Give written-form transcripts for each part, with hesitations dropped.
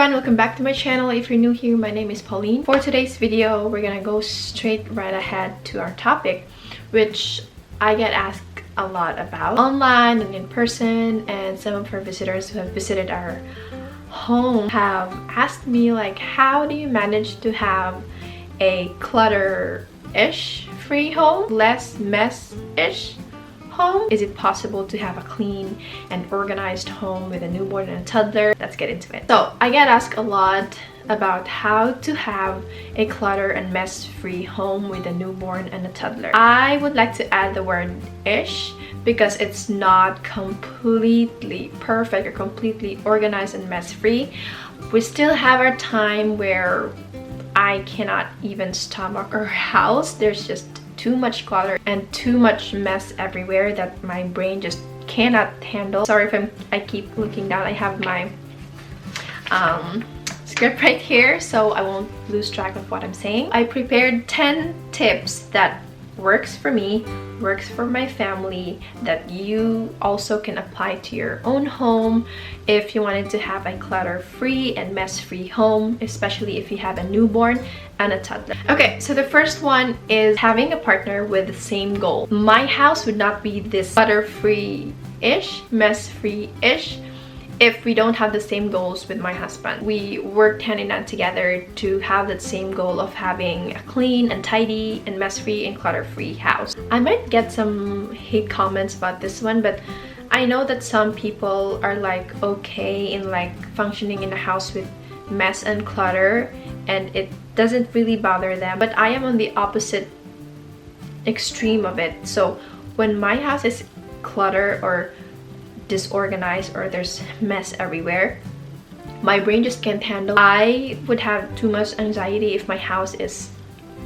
everyone, welcome back to my channel. If you're new here, my name is Pauline. For today's video, we're gonna go straight right ahead to our topic, which I get asked a lot about online and in person, and some of our visitors who have visited our home have asked me, like, how do you manage to have a clutter-ish free home, less mess-ish home? Is it possible to have a clean and organized home with a newborn and a toddler? Let's get into it. So I get asked a lot about how to have a clutter and mess-free home with a newborn and a toddler. I would like to add the word ish because it's not completely perfect or completely organized and mess-free. We still have our time where I cannot even stomach our house. There's just too much clutter and too much mess everywhere that my brain just cannot handle. Sorry if I keep looking down. I have my script right here so I won't lose track of what I'm saying. I prepared 10 tips that works for me, works for my family, that you also can apply to your own home if you wanted to have a clutter-free and mess-free home, especially if you have a newborn and a toddler. Okay, so the first one is having a partner with the same goal. My house would not be this clutter-free-ish, mess-free-ish if we don't have the same goals with my husband. We worked hand in hand together to have that same goal of having a clean and tidy and mess-free and clutter-free house. I might get some hate comments about this one, but I know that some people are like okay in like functioning in a house with mess and clutter and it doesn't really bother them, but I am on the opposite extreme of it. So when my house is clutter or disorganized or there's mess everywhere, my brain just can't handle. I would have too much anxiety if my house is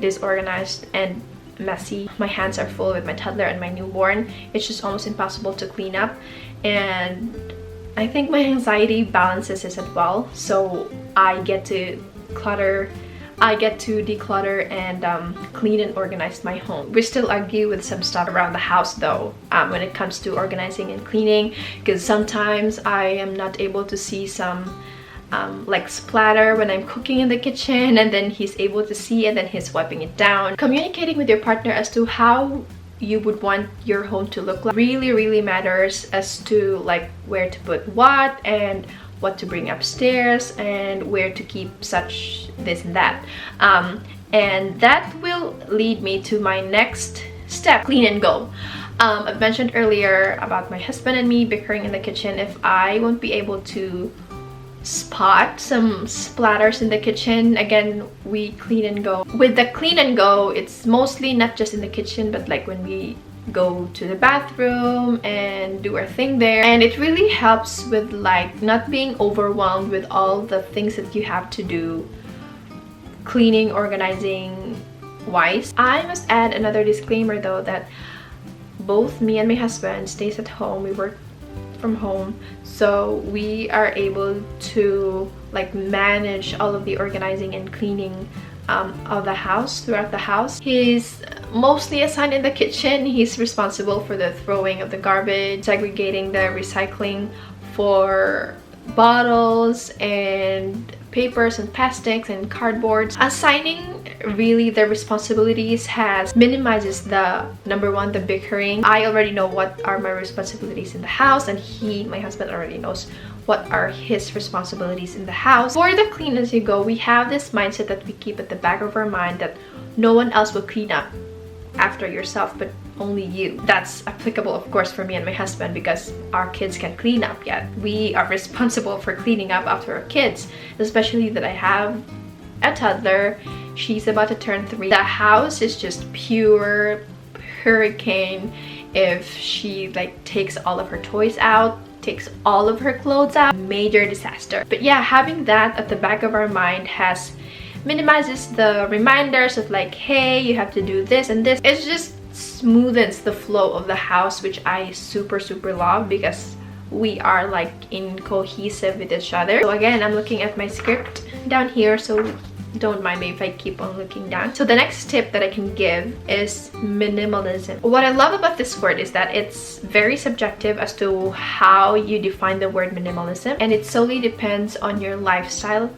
disorganized and messy. My hands are full with my toddler and my newborn. It's just almost impossible to clean up, and I think my anxiety balances this as well. So I get to declutter and clean and organize my home. We still argue with some stuff around the house though when it comes to organizing and cleaning, because sometimes I am not able to see some like splatter when I'm cooking in the kitchen, and then he's able to see and then he's wiping it down. Communicating with your partner as to how you would want your home to look like really matters, as to like where to put what and what to bring upstairs and where to keep such this and that, and that will lead me to my next step, clean and go. I've mentioned earlier about my husband and me bickering in the kitchen. If I won't be able to spot some splatters in the kitchen, again, we clean and go. With the clean and go, it's mostly not just in the kitchen, but like when we go to the bathroom and do our thing there, and it really helps with like not being overwhelmed with all the things that you have to do cleaning, organizing wise. I must add another disclaimer though, that both me and my husband stays at home. We work from home, so we are able to like manage all of the organizing and cleaning of the house, throughout the house. He's mostly assigned in the kitchen. He's responsible for the throwing of the garbage, segregating the recycling for bottles and papers and plastics and cardboards. Assigning really the responsibilities minimizes the number one, the bickering. I already know what are my responsibilities in the house, and my husband already knows what are his responsibilities in the house. For the clean as you go, we have this mindset that we keep at the back of our mind that no one else will clean up after yourself but only you. That's applicable of course for me and my husband because our kids can't clean up yet. We are responsible for cleaning up after our kids, especially that I have a toddler. She's about to turn 3. The house is just pure hurricane if she like takes all of her toys out, takes all of her clothes out. Major disaster. But yeah, having that at the back of our mind minimizes the reminders of like, hey, you have to do this and this. It just smoothens the flow of the house, which I super love because we are like in cohesive with each other. So again, I'm looking at my script down here, so don't mind me if I keep on looking down. So the next tip that I can give is minimalism. What I love about this word is that it's very subjective as to how you define the word minimalism, and it solely depends on your lifestyle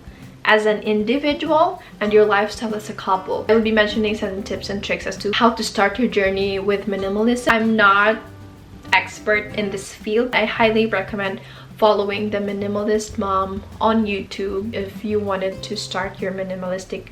as an individual and your lifestyle as a couple. I will be mentioning some tips and tricks as to how to start your journey with minimalism. I'm not expert in this field. I highly recommend following the Minimalist Mom on YouTube if you wanted to start your minimalistic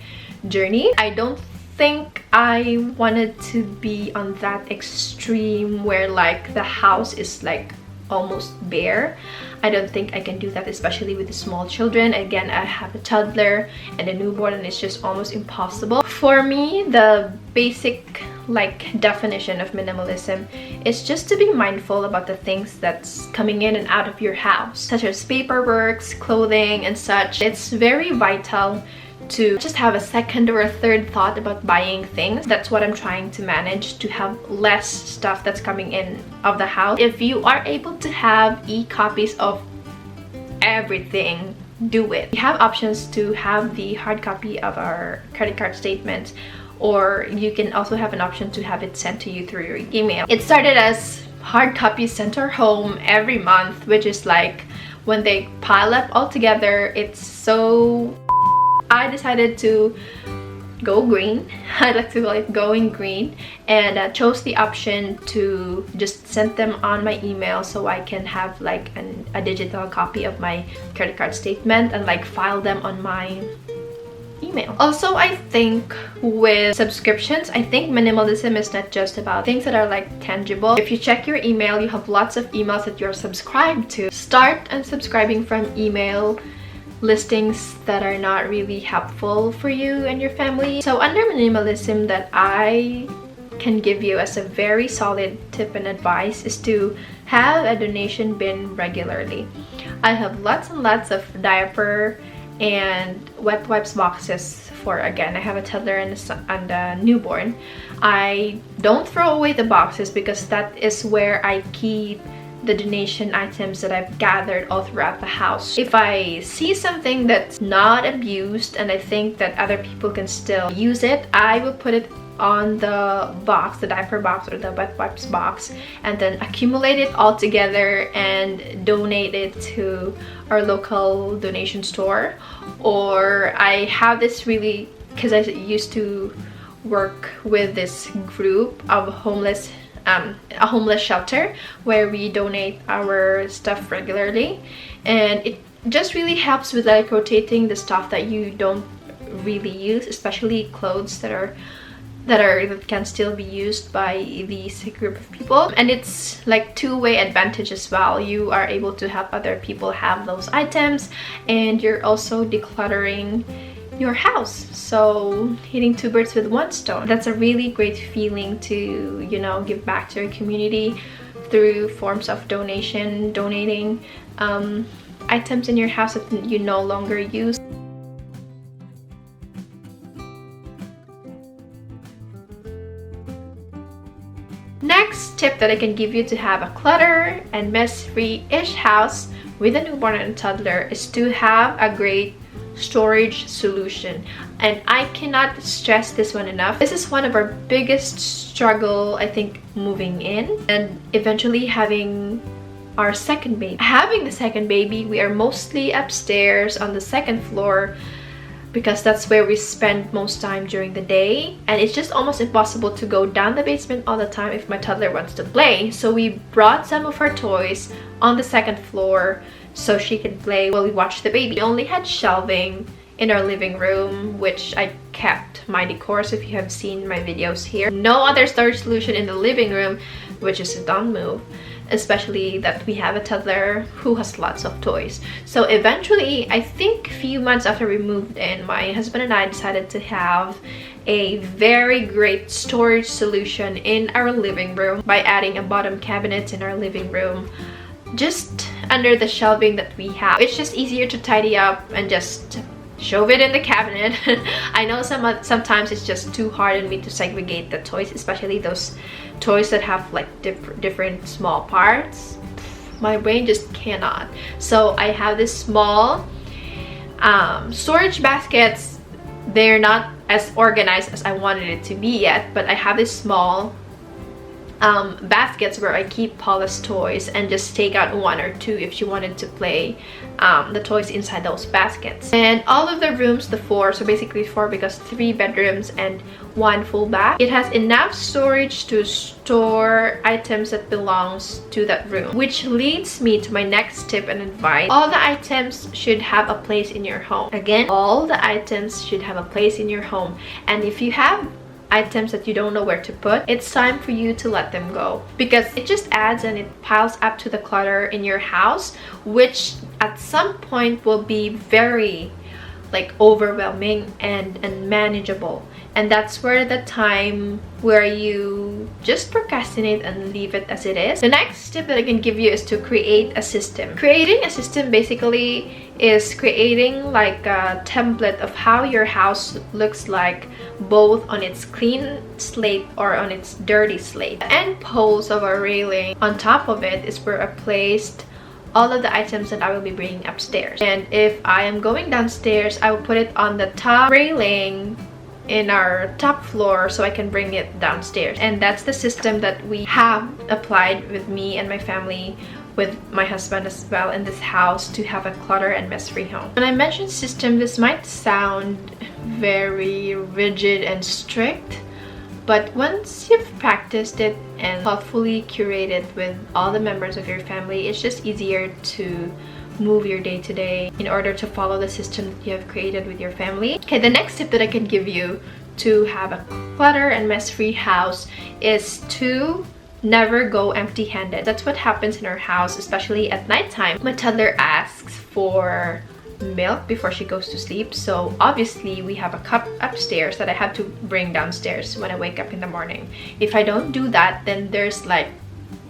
journey. I don't think I wanted to be on that extreme where like the house is like almost bare. I don't think I can do that, especially with the small children. Again, I have a toddler and a newborn, and it's just almost impossible. For me, the basic like definition of minimalism is just to be mindful about the things that's coming in and out of your house, such as paperwork, clothing, and such. It's very vital to just have a second or a third thought about buying things. That's what I'm trying to manage, to have less stuff that's coming in of the house. If you are able to have e-copies of everything, do it. We have options to have the hard copy of our credit card statements, or you can also have an option to have it sent to you through your email. It started as hard copies sent to our home every month, which is like when they pile up all together, it's so... I decided to go green. I like to call it going green, and chose the option to just send them on my email so I can have like a digital copy of my credit card statement and like file them on my email. Also, I think with subscriptions, I think minimalism is not just about things that are like tangible. If you check your email, you have lots of emails that you're subscribed to. Start unsubscribing from email listings that are not really helpful for you and your family. So under minimalism, that I can give you as a very solid tip and advice is to have a donation bin regularly. I have lots and lots of diaper and wet wipes boxes for, again, I have a toddler and a newborn. I don't throw away the boxes because that is where I keep the donation items that I've gathered all throughout the house. If I see something that's not abused and I think that other people can still use it, I will put it on the box, the diaper box or the wet wipes box, and then accumulate it all together and donate it to our local donation store. Or I have this really, because I used to work with this group of a homeless shelter where we donate our stuff regularly, and it just really helps with like rotating the stuff that you don't really use, especially clothes that can still be used by these group of people. And it's like two-way advantage as well. You are able to help other people have those items, and you're also decluttering your house, so hitting two birds with one stone. That's a really great feeling to, you know, give back to your community through forms of donating items in your house that you no longer use. Next tip that I can give you to have a clutter and mess-free-ish house with a newborn and a toddler is to have a great storage solution. And I cannot stress this one enough. This is one of our biggest struggle, I think, moving in and eventually having our second baby. Having the second baby, we are mostly upstairs on the second floor because that's where we spend most time during the day, and it's just almost impossible to go down the basement all the time if my toddler wants to play. So we brought some of her toys on the second floor so she could play while we watch the baby. We only had shelving in our living room, which I kept my decor, so if you have seen my videos here. No other storage solution in the living room, which is a don't move, especially that we have a toddler who has lots of toys. So eventually, I think a few months after we moved in, my husband and I decided to have a very great storage solution in our living room by adding a bottom cabinet in our living room just under the shelving that we have. It's just easier to tidy up and just shove it in the cabinet. I know sometimes it's just too hard on me to segregate the toys, especially those toys that have like different small parts. My brain just cannot. So I have this small storage baskets they're not as organized as I wanted it to be yet, but I have this small baskets where I keep Paula's toys and just take out one or two if she wanted to play the toys inside those baskets. And all of the rooms, the four, so basically four because 3 bedrooms and 1 full bath, it has enough storage to store items that belongs to that room, which leads me to my next tip and advice. All the items should have a place in your home. Again, all the items should have a place in your home, and if you have items that you don't know where to put, it's time for you to let them go, because it just adds and it piles up to the clutter in your house, which at some point will be very like overwhelming and unmanageable. And that's where the time where you just procrastinate and leave it as it is. The next tip that I can give you is to create a system. Creating a system basically is creating like a template of how your house looks like, both on its clean slate or on its dirty slate. The end post of our railing on top of it is where I placed all of the items that I will be bringing upstairs. And if I am going downstairs, I will put it on the top railing in our top floor so I can bring it downstairs. And that's the system that we have applied with me and my family, with my husband as well, in this house, to have a clutter and mess-free home. When I mention system, this might sound very rigid and strict, but once you've practiced it and thoughtfully curated with all the members of your family, it's just easier to move your day-to-day in order to follow the system that you have created with your family. Okay, the next tip that I can give you to have a clutter and mess-free house is to never go empty-handed. That's what happens in our house, especially at nighttime. My toddler asks for milk before she goes to sleep, so obviously we have a cup upstairs that I have to bring downstairs when I wake up in the morning. If I don't do that, then there's like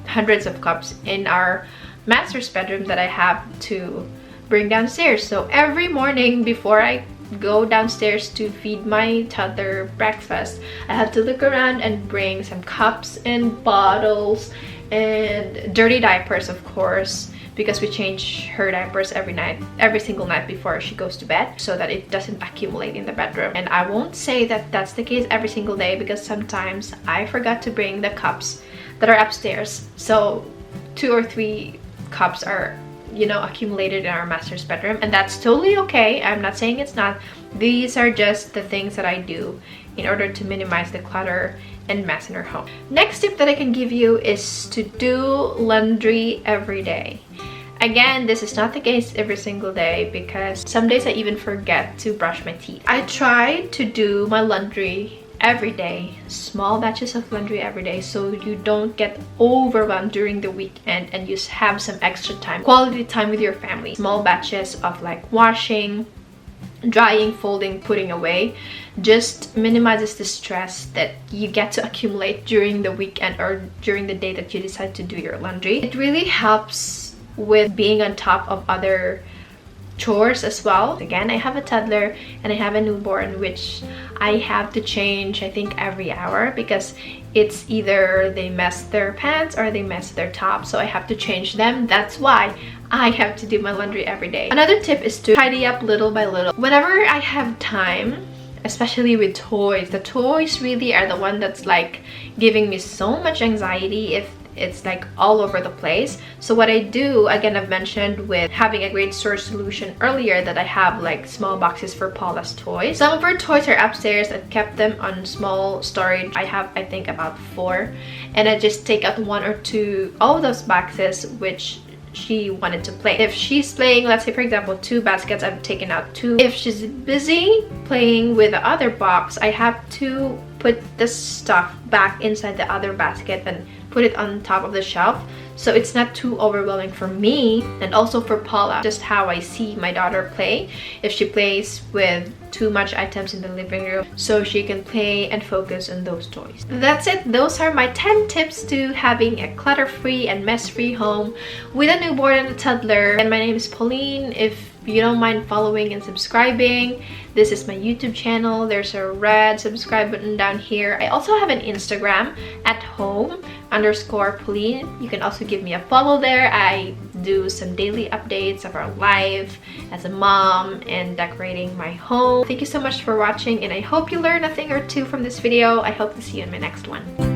hundreds of cups in our master's bedroom that I have to bring downstairs. So every morning before I go downstairs to feed my toddler breakfast, I have to look around and bring some cups and bottles and dirty diapers, of course, because we change her diapers every single night before she goes to bed, so that it doesn't accumulate in the bedroom. And I won't say that that's the case every single day, because sometimes I forgot to bring the cups that are upstairs, so 2 or 3 cups are, you know, accumulated in our master's bedroom, and that's totally okay. I'm not saying it's not. These are just the things that I do in order to minimize the clutter and mess in our home. Next tip that I can give you is to do laundry every day. Again, this is not the case every single day, because some days I even forget to brush my teeth. I try to do my laundry every day, small batches of laundry every day, so you don't get overwhelmed during the weekend and you have some extra time, quality time with your family. Small batches of like washing, drying, folding, putting away just minimizes the stress that you get to accumulate during the weekend or during the day that you decide to do your laundry. It really helps with being on top of other chores as well. Again, I have a toddler and I have a newborn, which I have to change I think every hour, because it's either they mess their pants or they mess their top, so I have to change them. That's why I have to do my laundry every day. Another tip is to tidy up little by little. Whenever I have time, especially with toys, the toys really are the one that's like giving me so much anxiety if it's like all over the place. So what I do, again, I've mentioned with having a great storage solution earlier, that I have like small boxes for Paula's toys. Some of her toys are upstairs. I've kept them on small storage. I have I think about 4, and I just take out 1 or 2 of those boxes which she wanted to play. If she's playing, let's say for example 2 baskets, I've taken out 2. If she's busy playing with the other box, I have to put the stuff back inside the other basket and put it on top of the shelf, so it's not too overwhelming for me and also for Paula. Just how I see my daughter play, if she plays with too much items in the living room, so she can play and focus on those toys. That's it. Those are my 10 tips to having a clutter-free and mess-free home with a newborn and a toddler. And my name is Pauline. If you don't mind following and subscribing, this is my YouTube channel. There's a red subscribe button down here. I also have an Instagram at home_Pauline. You can also give me a follow there. I do some daily updates of our life as a mom and decorating my home. Thank you so much for watching, and I hope you learned a thing or two from this video. I hope to see you in my next one.